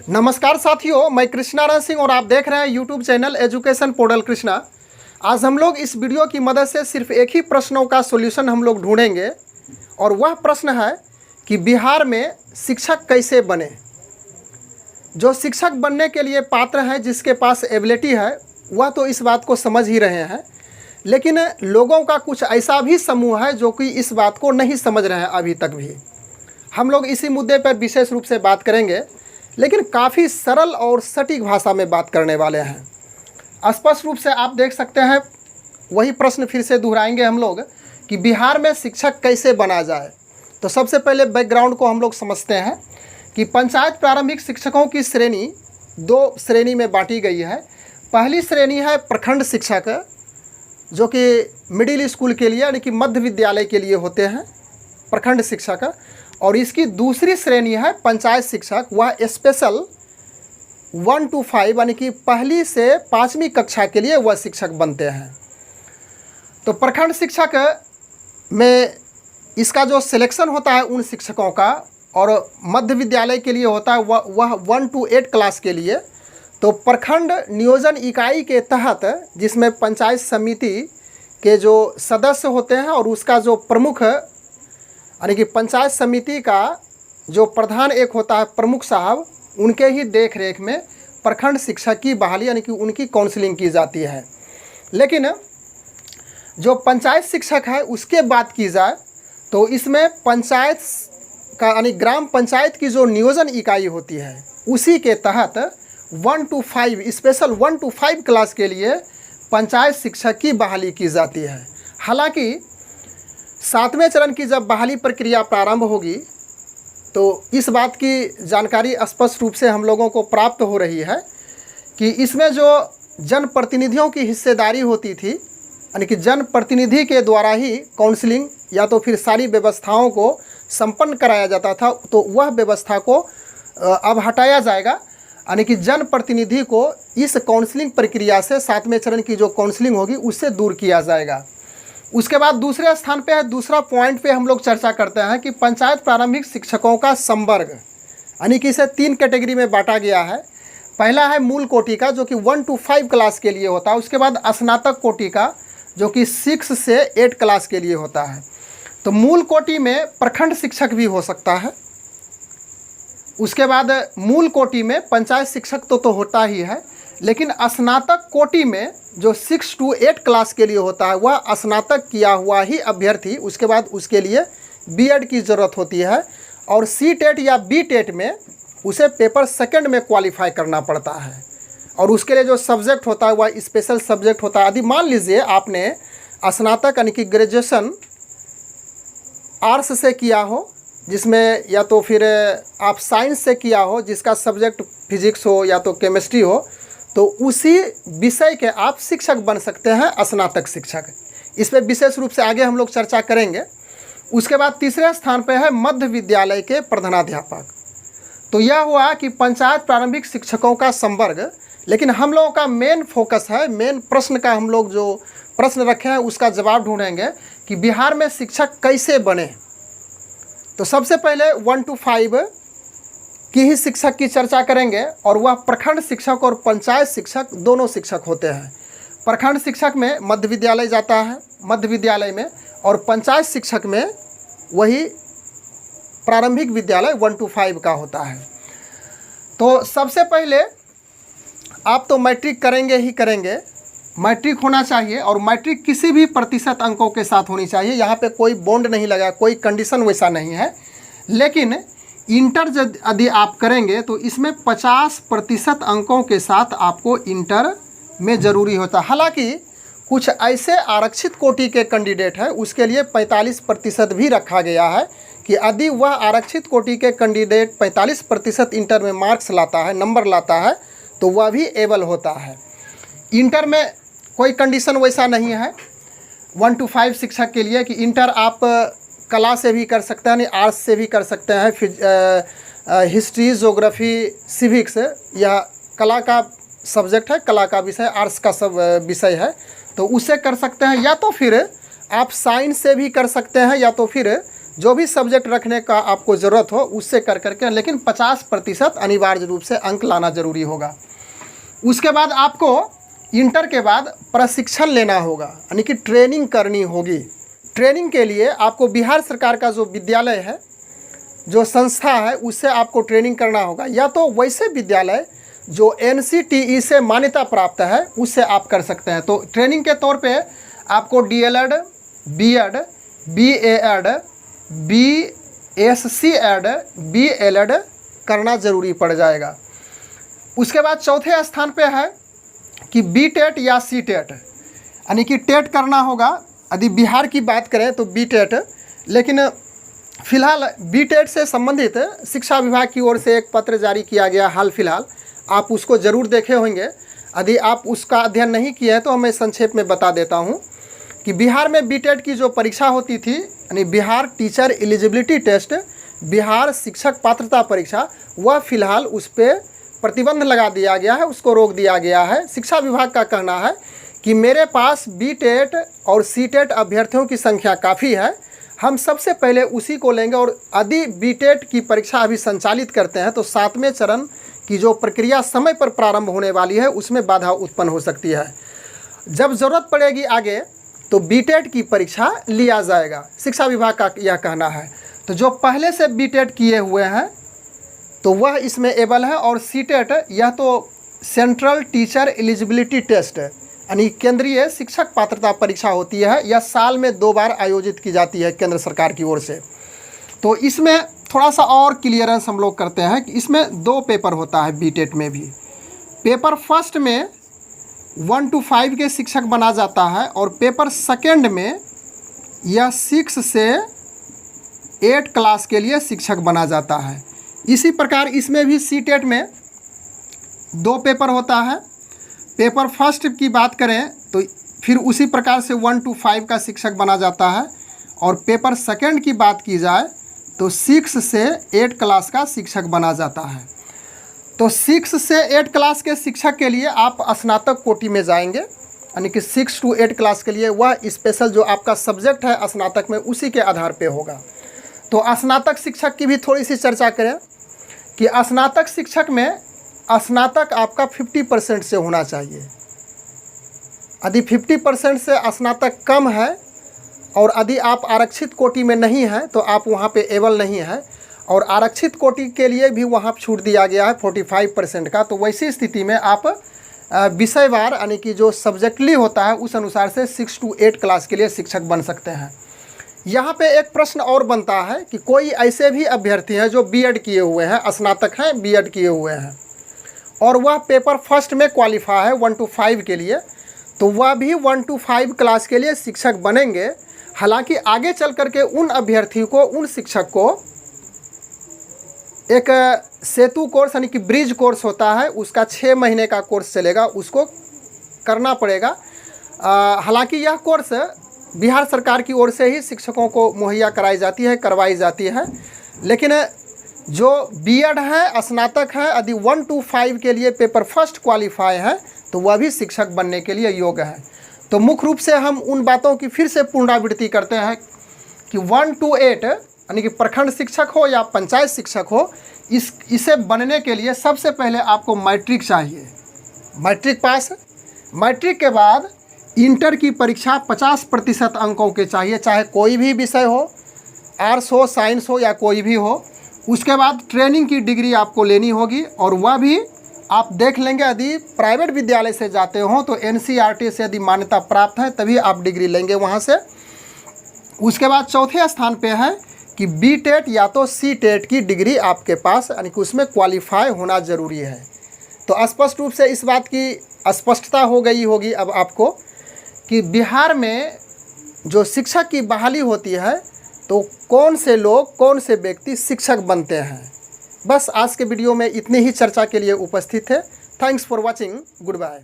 नमस्कार साथियों, मैं कृष्णारायण सिंह और आप देख रहे हैं YouTube channel education portal Krishna. आज हम लोग इस वीडियो की मदद से सिर्फ एक ही प्रश्नों का सॉल्यूशन हम लोग ढूंढेंगे और वह प्रश्न है कि बिहार में शिक्षक कैसे बने। जो शिक्षक बनने के लिए पात्र हैं, जिसके पास एबिलिटी है, वह तो इस बात को समझ ही रहे हैं, लेकिन लोगों का कुछ ऐसा भी समूह है जो कि इस बात को नहीं समझ रहे हैं अभी तक भी। हम लोग इसी मुद्दे पर विशेष रूप से बात करेंगे, लेकिन काफ़ी सरल और सटीक भाषा में बात करने वाले हैं। स्पष्ट रूप से आप देख सकते हैं, वही प्रश्न फिर से दोहराएंगे हम लोग कि बिहार में शिक्षक कैसे बना जाए। तो सबसे पहले बैकग्राउंड को हम लोग समझते हैं कि पंचायत प्रारंभिक शिक्षकों की श्रेणी दो श्रेणी में बांटी गई है। पहली श्रेणी है प्रखंड शिक्षक, जो कि मिडिल स्कूल के लिए यानी कि मध्य विद्यालय के लिए होते हैं प्रखंड शिक्षक, और इसकी दूसरी श्रेणी है पंचायत शिक्षक। वह स्पेशल 1 to 5 यानी कि पहली से 5वीं कक्षा के लिए वह शिक्षक बनते हैं। तो प्रखंड शिक्षक में इसका जो सिलेक्शन होता है उन शिक्षकों का, और मध्य विद्यालय के लिए होता है वह 1 to 8 क्लास के लिए। तो प्रखंड नियोजन इकाई के तहत, जिसमें पंचायत समिति के जो सदस्य होते हैं और उसका जो प्रमुख यानी कि पंचायत समिति का जो प्रधान एक होता है प्रमुख साहब, उनके ही देख रेख में प्रखंड शिक्षक की बहाली यानी कि उनकी काउंसलिंग की जाती है। लेकिन जो पंचायत शिक्षक है उसके बात की जाए तो इसमें पंचायत का यानी ग्राम पंचायत की जो नियोजन इकाई होती है उसी के तहत 1 to 5 स्पेशल 1 to 5 क्लास के लिए पंचायत शिक्षक की बहाली की जाती है। हालांकि 7वें चरण की जब बहाली प्रक्रिया प्रारंभ होगी तो इस बात की जानकारी स्पष्ट रूप से हम लोगों को प्राप्त हो रही है कि इसमें जो जनप्रतिनिधियों की हिस्सेदारी होती थी, यानी कि जनप्रतिनिधि के द्वारा ही काउंसलिंग या तो फिर सारी व्यवस्थाओं को संपन्न कराया जाता था, तो वह व्यवस्था को अब हटाया जाएगा। यानी कि जनप्रतिनिधि को इस काउंसलिंग प्रक्रिया से 7वें चरण की जो काउंसलिंग होगी उससे दूर किया जाएगा। उसके बाद दूसरे स्थान पे है, दूसरा पॉइंट पे हम लोग चर्चा करते हैं कि पंचायत प्रारंभिक शिक्षकों का संवर्ग, यानी कि इसे 3 कैटेगरी में बांटा गया है। पहला है मूल कोटि का, जो कि 1 to 5 क्लास के लिए होता है। उसके बाद स्नातक कोटि का, जो कि 6 से 8 क्लास के लिए होता है। तो मूल कोटि में प्रखंड शिक्षक भी हो सकता है। उसके बाद मूल कोटि में पंचायत शिक्षक तो होता ही है, लेकिन स्नातक कोटि में जो 6 to 8 क्लास के लिए होता है वह स्नातक किया हुआ ही अभ्यर्थी, उसके बाद उसके लिए बीएड की ज़रूरत होती है, और सी टेट या बी टेट में उसे पेपर सेकंड में क्वालिफाई करना पड़ता है, और उसके लिए जो सब्जेक्ट होता है वह स्पेशल सब्जेक्ट होता है। यदि मान लीजिए आपने स्नातक यानी कि ग्रेजुएशन आर्ट्स से किया हो, जिसमें या तो फिर आप साइंस से किया हो जिसका सब्जेक्ट फिजिक्स हो या तो केमिस्ट्री हो, तो उसी विषय के आप शिक्षक बन सकते हैं, स्नातक शिक्षक। इस पर विशेष रूप से आगे हम लोग चर्चा करेंगे। उसके बाद तीसरे स्थान पर है मध्य विद्यालय के प्रधानाध्यापक। तो यह हुआ कि पंचायत प्रारंभिक शिक्षकों का संवर्ग, लेकिन हम लोगों का मेन फोकस है, मेन प्रश्न का हम लोग जो प्रश्न रखे हैं उसका जवाब ढूंढेंगे कि बिहार में शिक्षक कैसे बने। तो सबसे पहले 1 to 5 की ही शिक्षक की चर्चा करेंगे, और वह प्रखंड शिक्षक और पंचायत शिक्षक दोनों शिक्षक होते हैं। प्रखंड शिक्षक में मध्य विद्यालय जाता है, मध्य विद्यालय में, और पंचायत शिक्षक में वही प्रारंभिक विद्यालय 1 to 5 का होता है। तो सबसे पहले आप तो मैट्रिक करेंगे ही करेंगे, मैट्रिक होना चाहिए, और मैट्रिक किसी भी प्रतिशत अंकों के साथ होनी चाहिए। यहाँ पे कोई बॉन्ड नहीं लगा, कोई कंडीशन वैसा नहीं है। लेकिन इंटर यदि आप करेंगे तो इसमें 50% अंकों के साथ आपको इंटर में ज़रूरी होता है। हालांकि कुछ ऐसे आरक्षित कोटि के कैंडिडेट हैं, उसके लिए 45% भी रखा गया है कि यदि वह आरक्षित कोटि के कैंडिडेट 45% इंटर में मार्क्स लाता है, नंबर लाता है, तो वह भी एबल होता है। इंटर में कोई कंडीशन वैसा नहीं है 1 to 5 शिक्षक के लिए कि इंटर आप कला से भी कर सकते हैं, आर्ट्स से भी कर सकते हैं, हिस्ट्री, ज्योग्राफी, सिविक्स, या कला का सब्जेक्ट है, कला का विषय आर्ट्स का सब विषय है, तो उसे कर सकते हैं, या तो फिर आप साइंस से भी कर सकते हैं, या तो फिर जो भी सब्जेक्ट रखने का आपको ज़रूरत हो उससे कर करके, लेकिन 50% अनिवार्य रूप से अंक लाना ज़रूरी होगा। उसके बाद आपको इंटर के बाद प्रशिक्षण लेना होगा, यानी कि ट्रेनिंग करनी होगी। ट्रेनिंग के लिए आपको बिहार सरकार का जो विद्यालय है, जो संस्था है, उससे आपको ट्रेनिंग करना होगा, या तो वैसे विद्यालय जो NCTE से मान्यता प्राप्त है उससे आप कर सकते हैं। तो ट्रेनिंग के तौर पे आपको DLED, B.Ed, B.A.Ed, B.Sc. Ed, B.LED करना ज़रूरी पड़ जाएगा। उसके बाद चौथे स्थान पे है कि B.TET या C.TET, यानी कि टेट करना होगा। यदि बिहार की बात करें तो B.TET, लेकिन फ़िलहाल B.TET से संबंधित शिक्षा विभाग की ओर से एक पत्र जारी किया गया हाल फिलहाल, आप उसको ज़रूर देखे होंगे। यदि आप उसका अध्ययन नहीं किए हैं तो मैं संक्षेप में बता देता हूँ कि बिहार में B.TET की जो परीक्षा होती थी, यानी Bihar teacher eligibility test, Bihar शिक्षक पात्रता परीक्षा, वह फ़िलहाल उस पर प्रतिबंध लगा दिया गया है, उसको रोक दिया गया है। शिक्षा विभाग का कहना है कि मेरे पास B.TET और C.TET अभ्यर्थियों की संख्या काफ़ी है, हम सबसे पहले उसी को लेंगे, और यदि B.TET की परीक्षा अभी संचालित करते हैं तो 7वें चरण की जो प्रक्रिया समय पर प्रारंभ होने वाली है उसमें बाधा उत्पन्न हो सकती है। जब ज़रूरत पड़ेगी आगे तो B.TET की परीक्षा लिया जाएगा, शिक्षा विभाग का यह कहना है। तो जो पहले से B.TET किए हुए हैं तो वह इसमें एबल है, और C.TET यह तो सेंट्रल टीचर एलिजिबिलिटी टेस्ट, यानी केंद्रीय शिक्षक पात्रता परीक्षा होती है, यह साल में 2 बार आयोजित की जाती है केंद्र सरकार की ओर से। तो इसमें थोड़ा सा और क्लियरेंस हम लोग करते हैं कि इसमें 2 पेपर होता है B.TET में भी। पेपर फर्स्ट में 1 to 5 के शिक्षक बना जाता है, और पेपर सेकंड में यह 6 से 8 क्लास के लिए शिक्षक बना जाता है। इसी प्रकार इसमें भी C.TET में 2 पेपर होता है। पेपर फर्स्ट की बात करें तो फिर उसी प्रकार से 1 to 5 का शिक्षक बना जाता है, और पेपर सेकंड की बात की जाए तो 6 से 8 क्लास का शिक्षक बना जाता है। तो 6 से 8 क्लास के शिक्षक के लिए आप स्नातक कोटि में जाएंगे, यानी कि 6 to 8 क्लास के लिए वह स्पेशल जो आपका सब्जेक्ट है स्नातक में उसी के आधार पे होगा। तो स्नातक शिक्षक की भी थोड़ी सी चर्चा करें कि स्नातक शिक्षक में स्नातक आपका 50% से होना चाहिए। यदि 50% से स्नातक कम है और यदि आप आरक्षित कोटि में नहीं हैं तो आप वहाँ पे एबल नहीं है, और आरक्षित कोटि के लिए भी वहाँ छूट दिया गया है 45% का। तो वैसी स्थिति में आप विषयवार, यानी कि जो सब्जेक्टली होता है उस अनुसार से 6 to 8 क्लास के लिए शिक्षक बन सकते हैं। यहाँ पे एक प्रश्न और बनता है कि कोई ऐसे भी अभ्यर्थी हैं जो B.Ed किए हुए हैं, स्नातक हैं, B.Ed किए हुए हैं, और वह पेपर फर्स्ट में क्वालिफाई है 1 to 5 के लिए, तो वह भी 1 to 5 क्लास के लिए शिक्षक बनेंगे। हालांकि आगे चल करके उन अभ्यर्थियों को, उन शिक्षक को एक सेतु कोर्स, यानी कि ब्रिज कोर्स होता है, उसका 6 महीने का कोर्स चलेगा, उसको करना पड़ेगा। हालांकि यह कोर्स बिहार सरकार की ओर से ही शिक्षकों को मुहैया करवाई जाती है, लेकिन जो B.Ed है, स्नातक है, यदि 1 to 5 के लिए पेपर फर्स्ट क्वालिफाई है तो वह भी शिक्षक बनने के लिए योग्य है। तो मुख्य रूप से हम उन बातों की फिर से पुनरावृत्ति करते हैं कि 1 to 8, यानी कि प्रखंड शिक्षक हो या पंचायत शिक्षक हो, इसे बनने के लिए सबसे पहले आपको मैट्रिक चाहिए, मैट्रिक पास। मैट्रिक के बाद इंटर की परीक्षा 50% अंकों के चाहिए, चाहे कोई भी विषय हो, आर्ट्स हो, साइंस हो या कोई भी हो। उसके बाद ट्रेनिंग की डिग्री आपको लेनी होगी, और वह भी आप देख लेंगे, यदि प्राइवेट विद्यालय से जाते हो तो NCERT से यदि मान्यता प्राप्त है तभी आप डिग्री लेंगे वहाँ से। उसके बाद चौथे स्थान पे है कि B.TET या तो C.TET की डिग्री आपके पास, यानी कि उसमें क्वालिफाई होना ज़रूरी है। तो स्पष्ट रूप से इस बात की स्पष्टता हो गई होगी अब आपको कि बिहार में जो शिक्षक की बहाली होती है तो कौन से लोग, कौन से व्यक्ति शिक्षक बनते हैं। बस आज के वीडियो में इतनी ही चर्चा के लिए उपस्थित है। Thanks for watching, good bye.